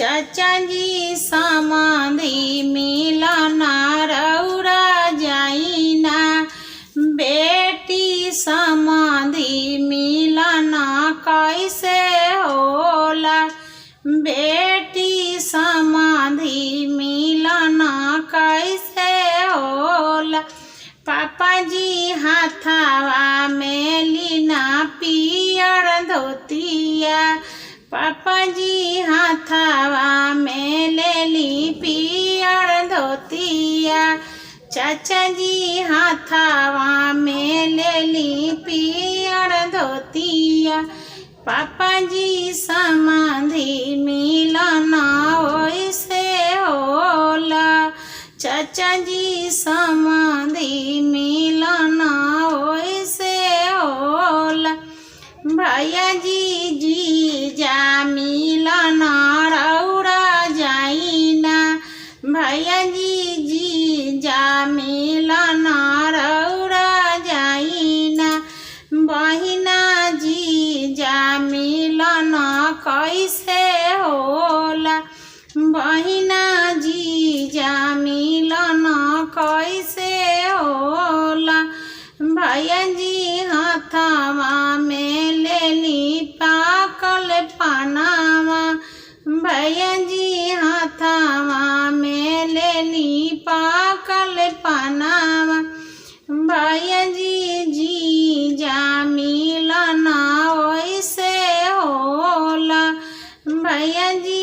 चाचा जी समाधि मिलना रौरा जाइना, बेटी समाधि मिलना कैसे होला, बेटी समाधि मिलना कैसे होला। पापा जी हाथवा में लीना पियर धोतिया, पापा जी हाथवा में ले ली पियर धोतिया, चाचा जी हाथवा में ले ली पियर धोतिया। पापा जी समाधि मिलना वैसे होला, चाचा जी समाधि मिलना वैसे होला। भैया जी जीजा मिलना रौरा जाइना, भैया जी जीजा मिलना रौरा जाइना, बहिना जीजा मिलना कैसे होला, बहिना जीजा मिलना कैसे होला। भैया जी हाथवा में ले ली पाकल पनावा, भैया जी हाथवा में ले ली पाकल पनावा। भैया जी जीजा मिलना वैसे होला, भैया जी